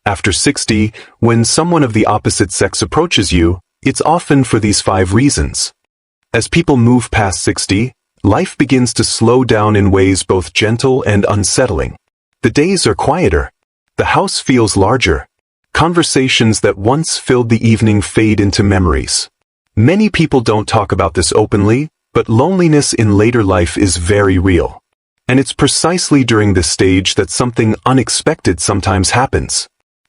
After 60, when someone of the opposite sex approaches you, it's often for these 5 reasons. As people move past 60, life begins to slow down in ways both gentle and unsettling. The days are quieter. The house feels larger. Conversations that once filled the evening fade into memories. Many people don't talk about this openly, but loneliness in later life is very real. And it's precisely during this stage that something unexpected sometimes happens.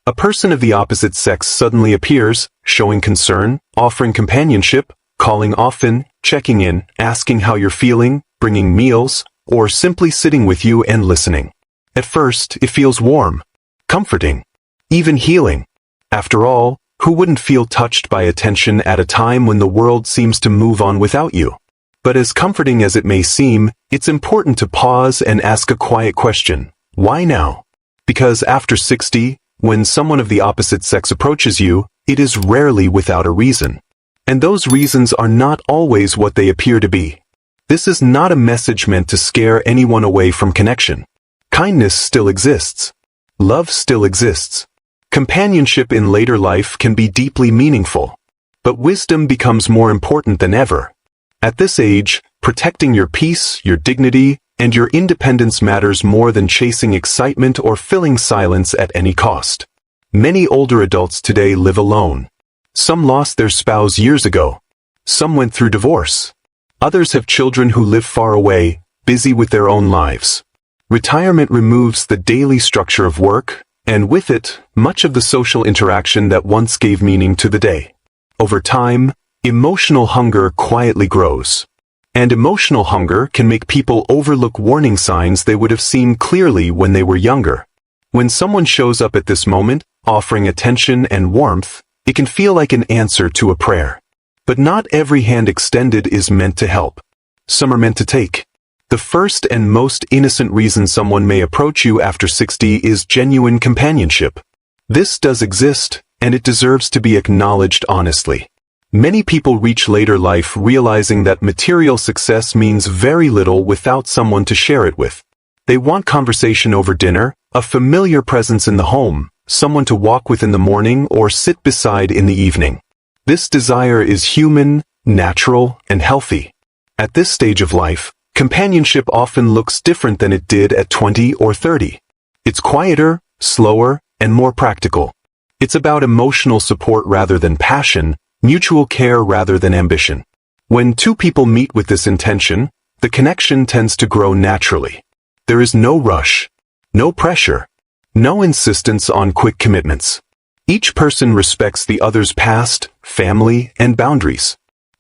A person of the opposite sex suddenly appears, showing concern, offering companionship, calling often, checking in, asking how you're feeling, bringing meals, or simply sitting with you and listening. At first, it feels warm, comforting, even healing. After all, who wouldn't feel touched by attention at a time when the world seems to move on without you? But as comforting as it may seem, it's important to pause and ask a quiet question. Why now? Because after 60, when someone of the opposite sex approaches you, it is rarely without a reason. And those reasons are not always what they appear to be. This is not a message meant to scare anyone away from connection. Kindness still exists. Love still exists. Companionship in later life can be deeply meaningful. But wisdom becomes more important than ever. At this age, protecting your peace, your dignity, and your independence matters more than chasing excitement or filling silence at any cost. Many older adults today live alone. Some lost their spouse years ago. Some went through divorce. Others have children who live far away, busy with their own lives. Retirement removes the daily structure of work, and with it, much of the social interaction that once gave meaning to the day. Over time, emotional hunger quietly grows. And emotional hunger can make people overlook warning signs they would have seen clearly when they were younger. When someone shows up at this moment, offering attention and warmth, it can feel like an answer to a prayer. But not every hand extended is meant to help. Some are meant to take. The first and most innocent reason someone may approach you after 60 is genuine companionship. This does exist, and it deserves to be acknowledged honestly. Many people reach later life realizing that material success means very little without someone to share it with. They want conversation over dinner, a familiar presence in the home, someone to walk with in the morning or sit beside in the evening. This desire is human, natural, and healthy. At this stage of life, companionship often looks different than it did at 20 or 30. It's quieter, slower, and more practical. It's about emotional support rather than passion, mutual care rather than ambition. When two people meet with this intention, the connection tends to grow naturally. There is no rush, no pressure, no insistence on quick commitments. Each person respects the other's past, family, and boundaries.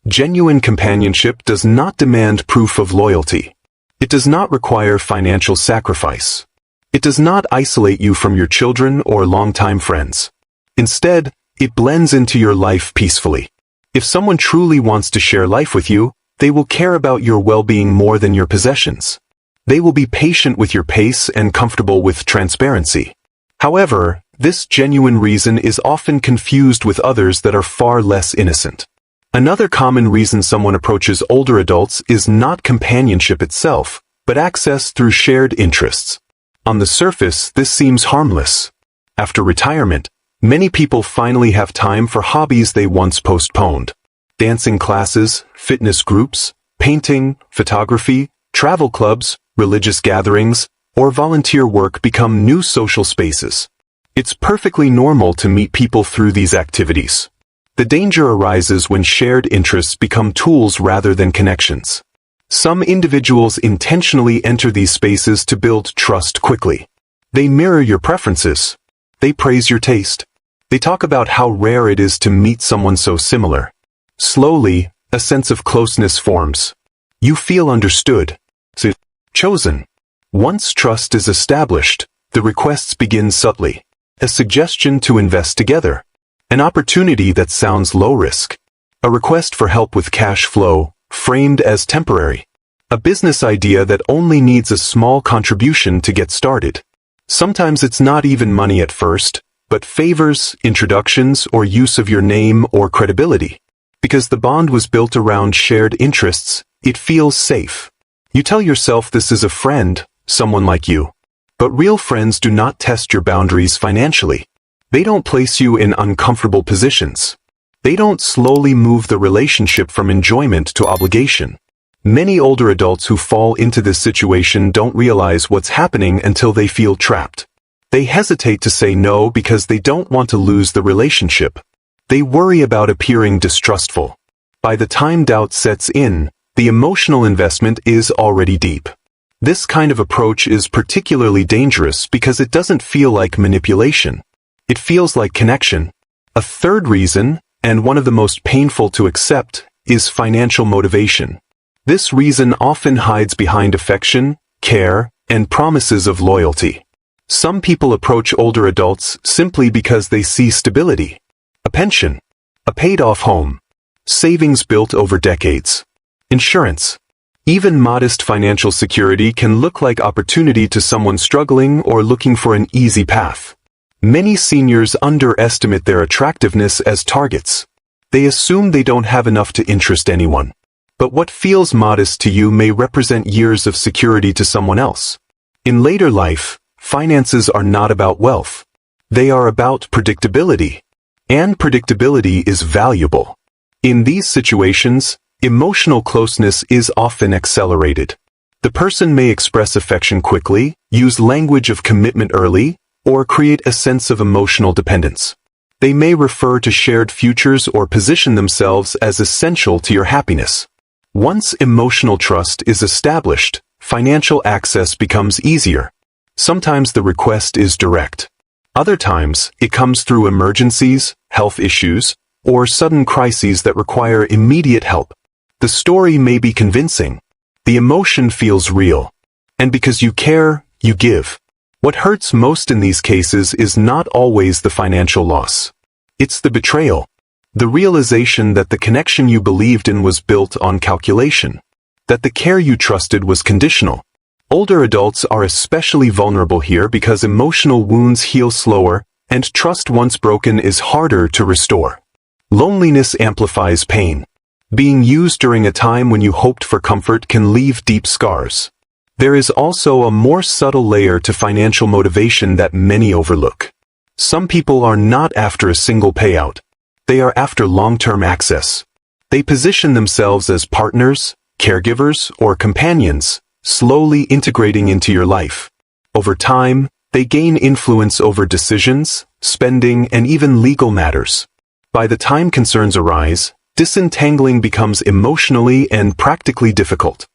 Genuine companionship does not demand proof of loyalty. It does not require financial sacrifice. It does not isolate you from your children or longtime friends. Instead, it blends into your life peacefully. If someone truly wants to share life with you, they will care about your well-being more than your possessions. They will be patient with your pace and comfortable with transparency. However, this genuine reason is often confused with others that are far less innocent. Another common reason someone approaches older adults is not companionship itself, but access through shared interests. On the surface, this seems harmless. After retirement, many people finally have time for hobbies they once postponed. Dancing classes, fitness groups, painting, photography, travel clubs, religious gatherings, or volunteer work become new social spaces. It's perfectly normal to meet people through these activities. The danger arises when shared interests become tools rather than connections. Some individuals intentionally enter these spaces to build trust quickly. They mirror your preferences. They praise your taste. They talk about how rare it is to meet someone so similar. Slowly, a sense of closeness forms. You feel understood, chosen. Once trust is established, the requests begin subtly. A suggestion to invest together. An opportunity that sounds low risk. A request for help with cash flow, framed as temporary. A business idea that only needs a small contribution to get started. Sometimes it's not even money at first, but favors, introductions, or use of your name or credibility. Because the bond was built around shared interests, it feels safe. You tell yourself this is a friend, someone like you. But real friends do not test your boundaries financially. They don't place you in uncomfortable positions. They don't slowly move the relationship from enjoyment to obligation. Many older adults who fall into this situation don't realize what's happening until they feel trapped. They hesitate to say no because they don't want to lose the relationship. They worry about appearing distrustful. By the time doubt sets in, the emotional investment is already deep. This kind of approach is particularly dangerous because it doesn't feel like manipulation. It feels like connection. A third reason, and one of the most painful to accept, is financial motivation. This reason often hides behind affection, care, and promises of loyalty. Some people approach older adults simply because they see stability. A pension, a paid-off home, savings built over decades, insurance. Even modest financial security can look like opportunity to someone struggling or looking for an easy path. Many seniors underestimate their attractiveness as targets. They assume they don't have enough to interest anyone. But what feels modest to you may represent years of security to someone else. In later life, finances are not about wealth. They are about predictability. And predictability is valuable. In these situations, emotional closeness is often accelerated. The person may express affection quickly, use language of commitment early, or create a sense of emotional dependence. They may refer to shared futures or position themselves as essential to your happiness. Once emotional trust is established, financial access becomes easier. Sometimes the request is direct. Other times, it comes through emergencies, health issues, or sudden crises that require immediate help. The story may be convincing. The emotion feels real. And because you care, you give. What hurts most in these cases is not always the financial loss. It's the betrayal. The realization that the connection you believed in was built on calculation. That the care you trusted was conditional. Older adults are especially vulnerable here because emotional wounds heal slower, and trust once broken is harder to restore. Loneliness amplifies pain. Being used during a time when you hoped for comfort can leave deep scars. There is also a more subtle layer to financial motivation that many overlook. Some people are not after a single payout. They are after long-term access. They position themselves as partners, caregivers, or companions, slowly integrating into your life. Over time, they gain influence over decisions, spending, and even legal matters. By the time concerns arise, disentangling becomes emotionally and practically difficult.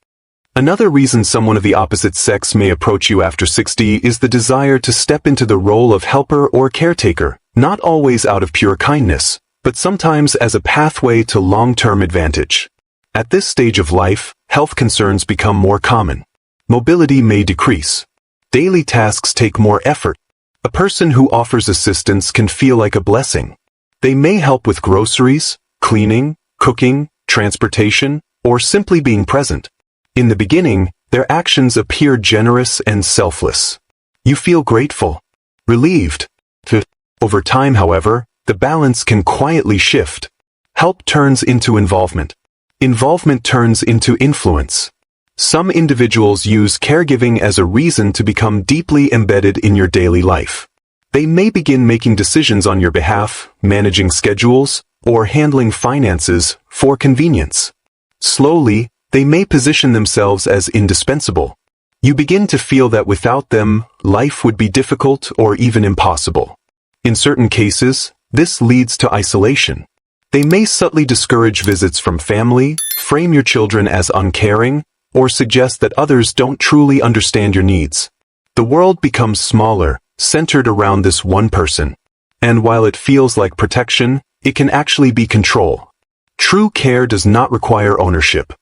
Another reason someone of the opposite sex may approach you after 60 is the desire to step into the role of helper or caretaker, not always out of pure kindness, but sometimes as a pathway to long-term advantage. At this stage of life, health concerns become more common. Mobility may decrease. Daily tasks take more effort. A person who offers assistance can feel like a blessing. They may help with groceries, cleaning, cooking, transportation, or simply being present. In the beginning, their actions appear generous and selfless. You feel grateful, relieved. Over time, however, the balance can quietly shift. Help turns into involvement. Involvement turns into influence. Some individuals use caregiving as a reason to become deeply embedded in your daily life. They may begin making decisions on your behalf, managing schedules, or handling finances for convenience. Slowly, they may position themselves as indispensable. You begin to feel that without them, life would be difficult or even impossible. In certain cases, this leads to isolation. They may subtly discourage visits from family, frame your children as uncaring, or suggest that others don't truly understand your needs. The world becomes smaller, centered around this one person. And while it feels like protection, it can actually be control. True care does not require ownership.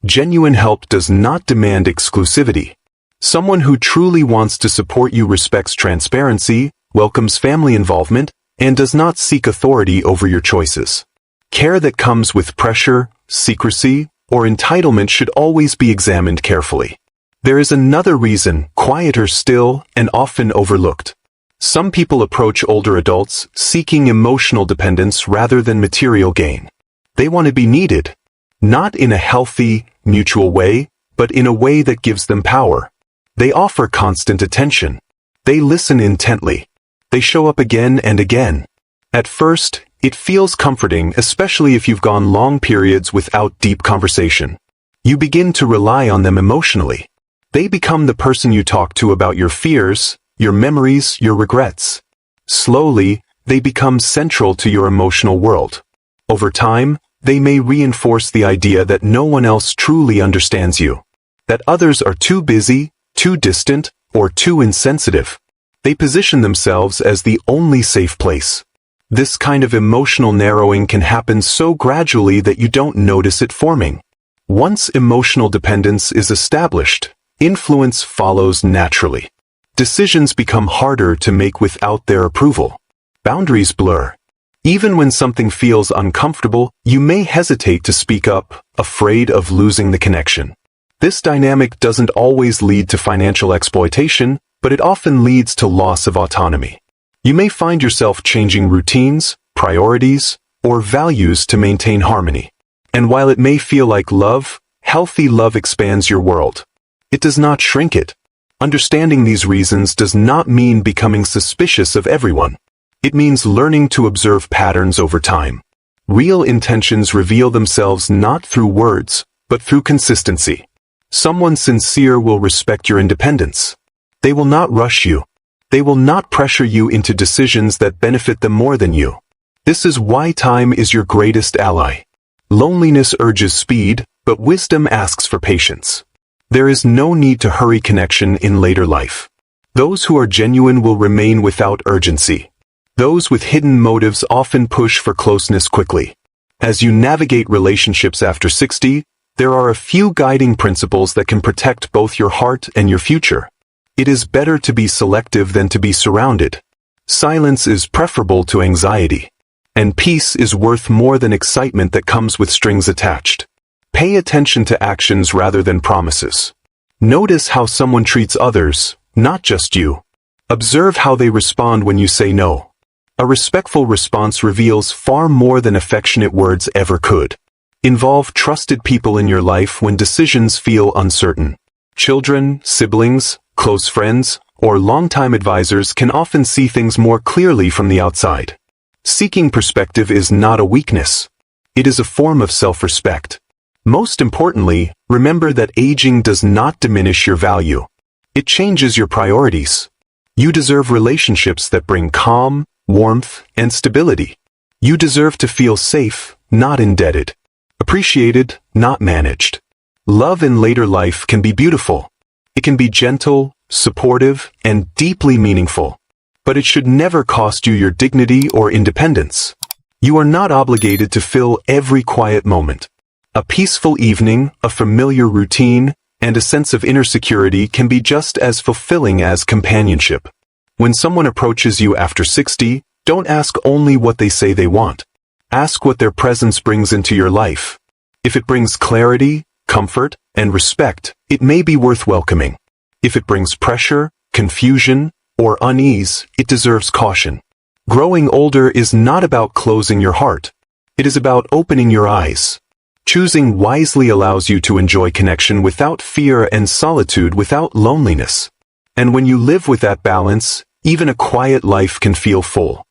Genuine help does not demand exclusivity. Someone who truly wants to support you respects transparency, welcomes family involvement, and does not seek authority over your choices. Care that comes with pressure, secrecy, or entitlement should always be examined carefully. There is another reason, quieter still, and often overlooked. Some people approach older adults seeking emotional dependence rather than material gain. They want to be needed, not in a healthy, mutual way, but in a way that gives them power. They offer constant attention. They listen intently. They show up again and again. At first, it feels comforting, especially if you've gone long periods without deep conversation. You begin to rely on them emotionally. They become the person you talk to about your fears, your memories, your regrets. Slowly, they become central to your emotional world. Over time, they may reinforce the idea that no one else truly understands you, that others are too busy, too distant, or too insensitive. They position themselves as the only safe place. This kind of emotional narrowing can happen so gradually that you don't notice it forming. Once emotional dependence is established, influence follows naturally. Decisions become harder to make without their approval. Boundaries blur. Even when something feels uncomfortable, you may hesitate to speak up, afraid of losing the connection. This dynamic doesn't always lead to financial exploitation, but it often leads to loss of autonomy. You may find yourself changing routines, priorities, or values to maintain harmony. And while it may feel like love, healthy love expands your world. It does not shrink it. Understanding these reasons does not mean becoming suspicious of everyone. It means learning to observe patterns over time. Real intentions reveal themselves not through words, but through consistency. Someone sincere will respect your independence. They will not rush you. They will not pressure you into decisions that benefit them more than you. This is why time is your greatest ally. Loneliness urges speed, but wisdom asks for patience. There is no need to hurry connection in later life. Those who are genuine will remain without urgency. Those with hidden motives often push for closeness quickly. As you navigate relationships after 60, there are a few guiding principles that can protect both your heart and your future. It is better to be selective than to be surrounded. Silence is preferable to anxiety. And peace is worth more than excitement that comes with strings attached. Pay attention to actions rather than promises. Notice how someone treats others, not just you. Observe how they respond when you say no. A respectful response reveals far more than affectionate words ever could. Involve trusted people in your life when decisions feel uncertain. Children, siblings, close friends, or longtime advisors can often see things more clearly from the outside. Seeking perspective is not a weakness. It is a form of self-respect. Most importantly, remember that aging does not diminish your value. It changes your priorities. You deserve relationships that bring calm, warmth, and stability. You deserve to feel safe, not indebted. Appreciated, not managed. Love in later life can be beautiful. It can be gentle, supportive, and deeply meaningful. But it should never cost you your dignity or independence. You are not obligated to fill every quiet moment. A peaceful evening, a familiar routine, and a sense of inner security can be just as fulfilling as companionship. When someone approaches you after 60, don't ask only what they say they want. Ask what their presence brings into your life. If it brings clarity, comfort, and respect, it may be worth welcoming. If it brings pressure, confusion, or unease, it deserves caution. Growing older is not about closing your heart. It is about opening your eyes. Choosing wisely allows you to enjoy connection without fear and solitude without loneliness. And when you live with that balance, even a quiet life can feel full.